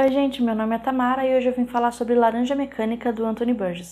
Oi gente, meu nome é Tamara e hoje eu vim falar sobre Laranja Mecânica do Anthony Burgess.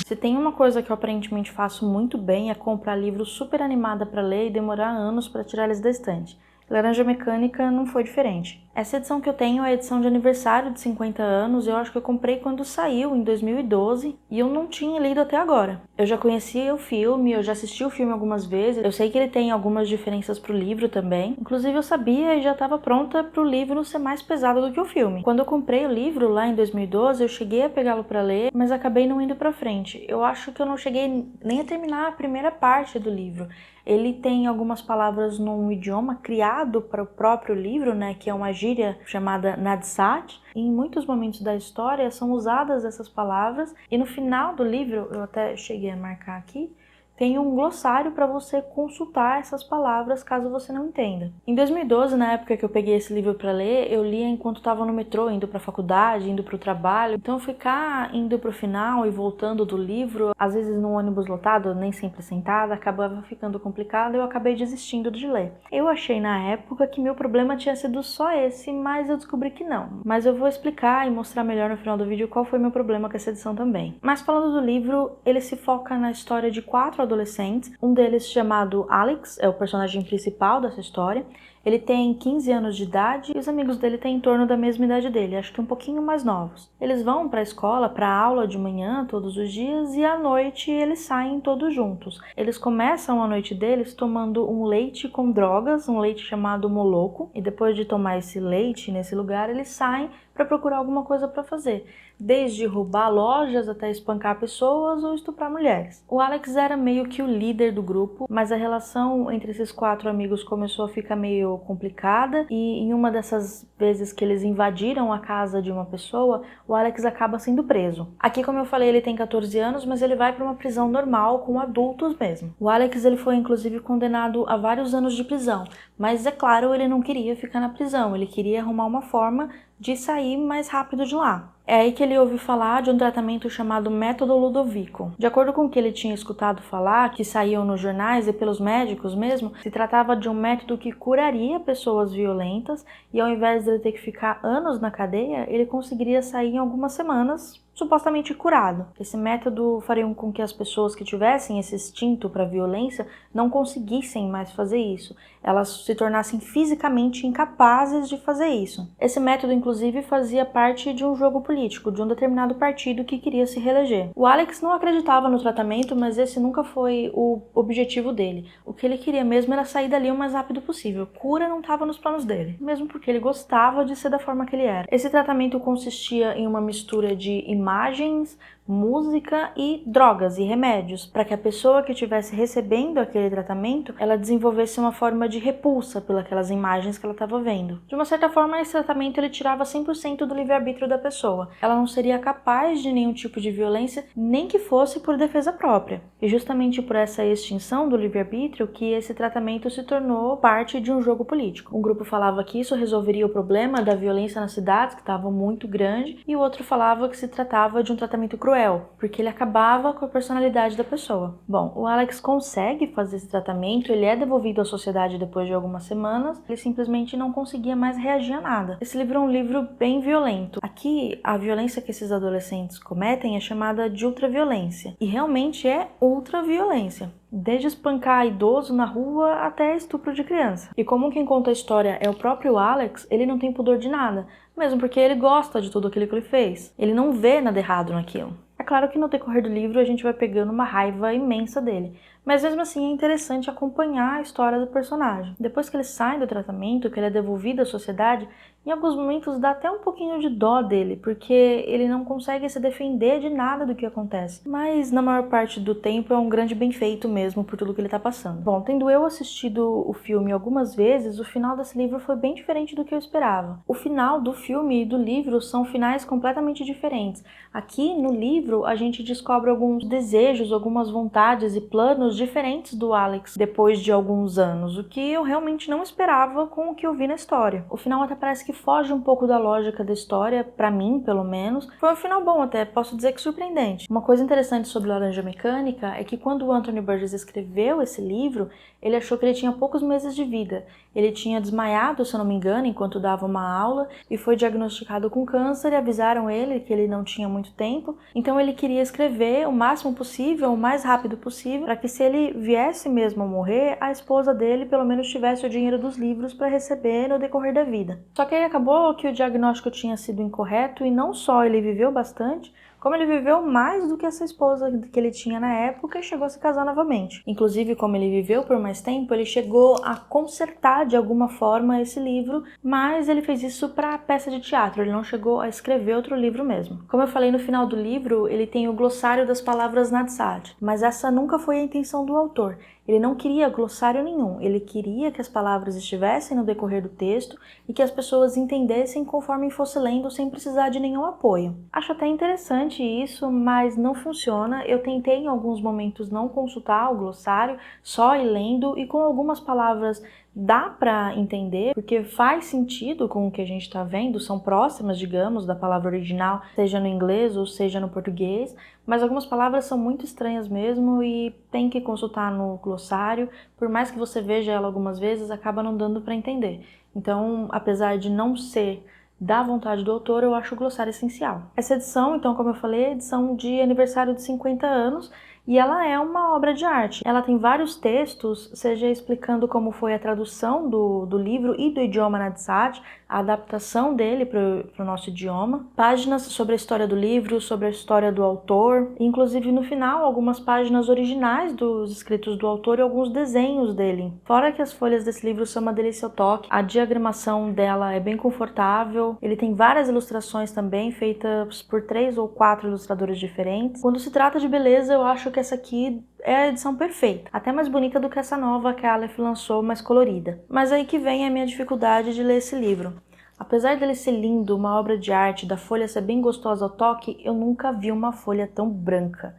Se tem uma coisa que eu aparentemente faço muito bem é comprar livros super animada para ler e demorar anos para tirar eles da estante. Laranja Mecânica não foi diferente. Essa edição que eu tenho é a edição de aniversário de 50 anos, eu acho que eu comprei quando saiu, em 2012, e eu não tinha lido até agora. Eu já conhecia o filme, eu já assisti o filme algumas vezes, eu sei que ele tem algumas diferenças pro livro também, inclusive eu sabia e já estava pronta pro livro ser mais pesado do que o filme. Quando eu comprei o livro lá em 2012, eu cheguei a pegá-lo para ler, mas acabei não indo pra frente. Eu acho que eu não cheguei nem a terminar a primeira parte do livro. Ele tem algumas palavras num idioma criado para o próprio livro, né, que é uma gíria chamada Nadsat. E em muitos momentos da história são usadas essas palavras e no final do livro, eu até cheguei a marcar aqui, tem um glossário para você consultar essas palavras caso você não entenda. Em 2012, na época que eu peguei esse livro para ler, eu lia enquanto estava no metrô, indo para a faculdade, indo para o trabalho. Então ficar indo para o final e voltando do livro, às vezes num ônibus lotado, nem sempre sentada, acabava ficando complicado e eu acabei desistindo de ler. Eu achei na época que meu problema tinha sido só esse, mas eu descobri que não. Mas eu vou explicar e mostrar melhor no final do vídeo qual foi meu problema com essa edição também. Mas falando do livro, ele se foca na história de 4 adolescentes, um deles chamado Alex, é o personagem principal dessa história. Ele tem 15 anos de idade e os amigos dele têm em torno da mesma idade dele, acho que um pouquinho mais novos. Eles vão para a escola, para a aula de manhã todos os dias e à noite eles saem todos juntos. Eles começam a noite deles tomando um leite com drogas, um leite chamado Moloco, e depois de tomar esse leite nesse lugar, eles saem para procurar alguma coisa para fazer, desde roubar lojas até espancar pessoas ou estuprar mulheres. O Alex era meio que o líder do grupo, mas a relação entre esses 4 amigos começou a ficar meio complicada e em uma dessas vezes que eles invadiram a casa de uma pessoa, o Alex acaba sendo preso. Aqui, como eu falei, ele tem 14 anos, mas ele vai para uma prisão normal com adultos mesmo. O Alex ele foi inclusive condenado a vários anos de prisão, mas é claro, ele não queria ficar na prisão, ele queria arrumar uma forma de sair mais rápido de lá. É aí que ele ouviu falar de um tratamento chamado método Ludovico. De acordo com o que ele tinha escutado falar, que saíam nos jornais e pelos médicos mesmo, se tratava de um método que curaria pessoas violentas e ao invés de ele ter que ficar anos na cadeia, ele conseguiria sair em algumas semanas, supostamente curado. Esse método faria com que as pessoas que tivessem esse instinto para violência não conseguissem mais fazer isso. Elas se tornassem fisicamente incapazes de fazer isso. Esse método, inclusive, fazia parte de um jogo político, de um determinado partido que queria se reeleger. O Alex não acreditava no tratamento, mas esse nunca foi o objetivo dele. O que ele queria mesmo era sair dali o mais rápido possível. Cura não estava nos planos dele, mesmo porque ele gostava de ser da forma que ele era. Esse tratamento consistia em uma mistura de imagens, música e drogas e remédios, para que a pessoa que estivesse recebendo aquele tratamento, ela desenvolvesse uma forma de repulsa pelas imagens que ela estava vendo. De uma certa forma, esse tratamento ele tirava 100% do livre-arbítrio da pessoa. Ela não seria capaz de nenhum tipo de violência, nem que fosse por defesa própria. E justamente por essa extinção do livre-arbítrio que esse tratamento se tornou parte de um jogo político. Um grupo falava que isso resolveria o problema da violência nas cidades, que estava muito grande, e o outro falava que se tratava de um tratamento cruel, porque ele acabava com a personalidade da pessoa. Bom, o Alex consegue fazer esse tratamento, ele é devolvido à sociedade depois de algumas semanas, ele simplesmente não conseguia mais reagir a nada. Esse livro é um livro bem violento. Aqui, a violência que esses adolescentes cometem é chamada de ultraviolência, e realmente é ultraviolência. Desde espancar idoso na rua até estupro de criança. E como quem conta a história é o próprio Alex, ele não tem pudor de nada, mesmo porque ele gosta de tudo aquilo que ele fez. Ele não vê nada errado naquilo. É claro que no decorrer do livro a gente vai pegando uma raiva imensa dele, mas mesmo assim é interessante acompanhar a história do personagem. Depois que ele sai do tratamento, que ele é devolvido à sociedade, em alguns momentos dá até um pouquinho de dó dele, porque ele não consegue se defender de nada do que acontece. Mas na maior parte do tempo é um grande bem feito mesmo por tudo que ele tá passando. Bom, tendo eu assistido o filme algumas vezes, o final desse livro foi bem diferente do que eu esperava. O final do filme e do livro são finais completamente diferentes. Aqui no livro a gente descobre alguns desejos, algumas vontades e planos diferentes do Alex depois de alguns anos, o que eu realmente não esperava com o que eu vi na história. O final até parece que foge um pouco da lógica da história, pra mim, pelo menos. Foi um final bom até, posso dizer que surpreendente. Uma coisa interessante sobre Laranja Mecânica é que quando o Anthony Burgess escreveu esse livro, ele achou que ele tinha poucos meses de vida. Ele tinha desmaiado, se eu não me engano, enquanto dava uma aula e foi diagnosticado com câncer e avisaram ele que ele não tinha muito tempo. Então ele queria escrever o máximo possível, o mais rápido possível, para que se ele viesse mesmo a morrer, a esposa dele pelo menos tivesse o dinheiro dos livros para receber no decorrer da vida. Só que aí acabou que o diagnóstico tinha sido incorreto e não só ele viveu bastante, como ele viveu mais do que essa esposa que ele tinha na época e chegou a se casar novamente. Inclusive, como ele viveu por mais tempo, ele chegou a consertar de alguma forma esse livro, mas ele fez isso para peça de teatro, ele não chegou a escrever outro livro mesmo. Como eu falei no final do livro, ele tem o glossário das palavras Nadsat, mas essa nunca foi a intenção do autor. Ele não queria glossário nenhum, ele queria que as palavras estivessem no decorrer do texto e que as pessoas entendessem conforme fosse lendo sem precisar de nenhum apoio. Acho até interessante isso, mas não funciona. Eu tentei em alguns momentos não consultar o glossário, só ir lendo e com algumas palavras dá para entender, porque faz sentido com o que a gente está vendo, são próximas, digamos, da palavra original, seja no inglês ou seja no português, mas algumas palavras são muito estranhas mesmo e tem que consultar no glossário, por mais que você veja ela algumas vezes, acaba não dando para entender. Então, apesar de não ser da vontade do autor, eu acho o glossário essencial. Essa edição, então, como eu falei, é edição de aniversário de 50 anos, e ela é uma obra de arte. Ela tem vários textos, seja explicando como foi a tradução do livro e do idioma Nadsat, a adaptação dele para o nosso idioma, páginas sobre a história do livro, sobre a história do autor, inclusive no final algumas páginas originais dos escritos do autor e alguns desenhos dele. Fora que as folhas desse livro são uma delícia ao toque, a diagramação dela é bem confortável, ele tem várias ilustrações também, feitas por 3 ou 4 ilustradores diferentes. Quando se trata de beleza, eu acho que essa aqui é a edição perfeita, até mais bonita do que essa nova que a Aleph lançou, mais colorida. Mas aí que vem a minha dificuldade de ler esse livro. Apesar dele ser lindo, uma obra de arte, da folha ser bem gostosa ao toque, eu nunca vi uma folha tão branca.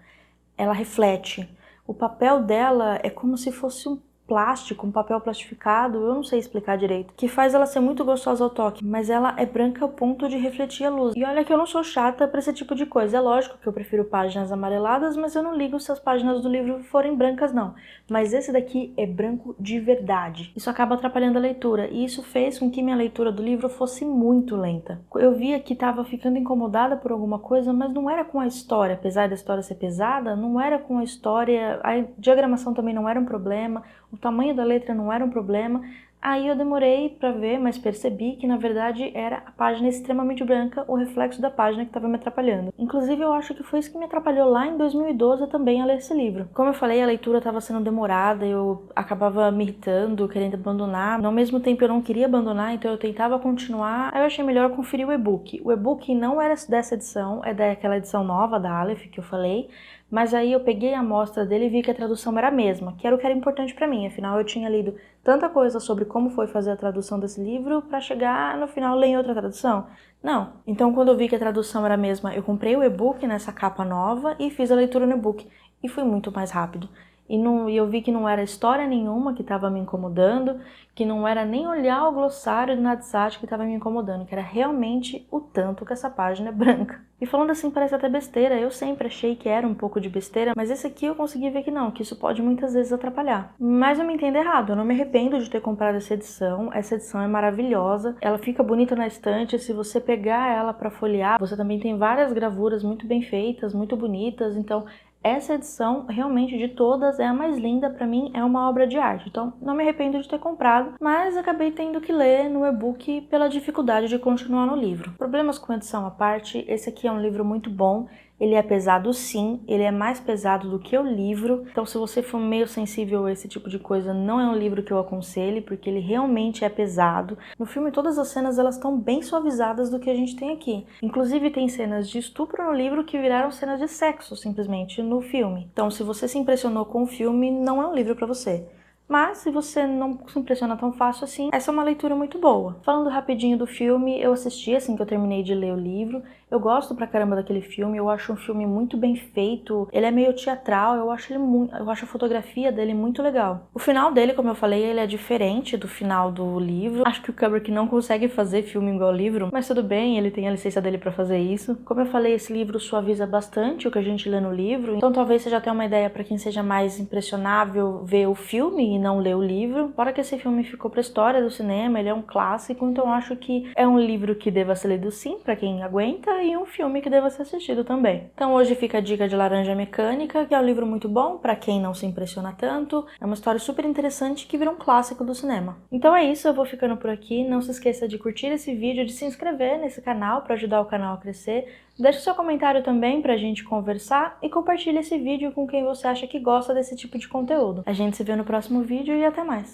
Ela reflete. O papel dela é como se fosse um plástico, um papel plastificado, eu não sei explicar direito, que faz ela ser muito gostosa ao toque, mas ela é branca ao ponto de refletir a luz. E olha que eu não sou chata pra esse tipo de coisa, é lógico que eu prefiro páginas amareladas, mas eu não ligo se as páginas do livro forem brancas não. Mas esse daqui é branco de verdade. Isso acaba atrapalhando a leitura, e isso fez com que minha leitura do livro fosse muito lenta. Eu via que estava ficando incomodada por alguma coisa, mas não era com a história, apesar da história ser pesada, não era com a história, a diagramação também não era um problema, o tamanho da letra não era um problema. Aí eu demorei para ver, mas percebi que na verdade era a página extremamente branca, o reflexo da página que estava me atrapalhando. Inclusive eu acho que foi isso que me atrapalhou lá em 2012 também a ler esse livro. Como eu falei, a leitura estava sendo demorada, eu acabava me irritando, querendo abandonar. Ao mesmo tempo eu não queria abandonar, então eu tentava continuar. Aí eu achei melhor conferir o e-book. O e-book não era dessa edição, é daquela edição nova da Aleph que eu falei. Mas aí eu peguei a amostra dele e vi que a tradução era a mesma, que era o que era importante para mim, afinal eu tinha lido tanta coisa sobre como foi fazer a tradução desse livro para chegar no final ler em outra tradução. Não. Então quando eu vi que a tradução era a mesma, eu comprei o e-book nessa capa nova e fiz a leitura no e-book. E foi muito mais rápido. E eu vi que não era história nenhuma que estava me incomodando, que não era nem olhar o glossário do Nadsat que estava me incomodando, que era realmente o tanto que essa página é branca. E falando assim parece até besteira, eu sempre achei que era um pouco de besteira, mas esse aqui eu consegui ver que não, que isso pode muitas vezes atrapalhar. Mas não me entenda errado, eu não me arrependo de ter comprado essa edição é maravilhosa, ela fica bonita na estante, se você pegar ela para folhear, você também tem várias gravuras muito bem feitas, muito bonitas, então essa edição, realmente, de todas, é a mais linda, pra mim, é uma obra de arte. Então, não me arrependo de ter comprado, mas acabei tendo que ler no e-book pela dificuldade de continuar no livro. Problemas com edição à parte, esse aqui é um livro muito bom. Ele é pesado sim, ele é mais pesado do que o livro, então se você for meio sensível a esse tipo de coisa, não é um livro que eu aconselho, porque ele realmente é pesado. No filme todas as cenas elas estão bem suavizadas do que a gente tem aqui. Inclusive tem cenas de estupro no livro que viraram cenas de sexo, simplesmente, no filme. Então se você se impressionou com o filme, não é um livro pra você. Mas, se você não se impressiona tão fácil assim, essa é uma leitura muito boa. Falando rapidinho do filme, eu assisti assim que eu terminei de ler o livro. Eu gosto pra caramba daquele filme, eu acho um filme muito bem feito, ele é meio teatral, eu acho a fotografia dele muito legal. O final dele, como eu falei, ele é diferente do final do livro. Acho que o Kubrick não consegue fazer filme igual ao livro, mas tudo bem, ele tem a licença dele pra fazer isso. Como eu falei, esse livro suaviza bastante o que a gente lê no livro, então talvez você já tenha uma ideia pra quem seja mais impressionável ver o filme e não ler o livro. Fora que esse filme ficou pra história do cinema, ele é um clássico, então eu acho que é um livro que deva ser lido sim, pra quem aguenta, e um filme que deva ser assistido também. Então hoje fica a dica de Laranja Mecânica, que é um livro muito bom pra quem não se impressiona tanto. É uma história super interessante que vira um clássico do cinema. Então é isso, eu vou ficando por aqui. Não se esqueça de curtir esse vídeo, de se inscrever nesse canal para ajudar o canal a crescer. Deixe seu comentário também pra gente conversar e compartilhe esse vídeo com quem você acha que gosta desse tipo de conteúdo. A gente se vê no próximo vídeo e até mais!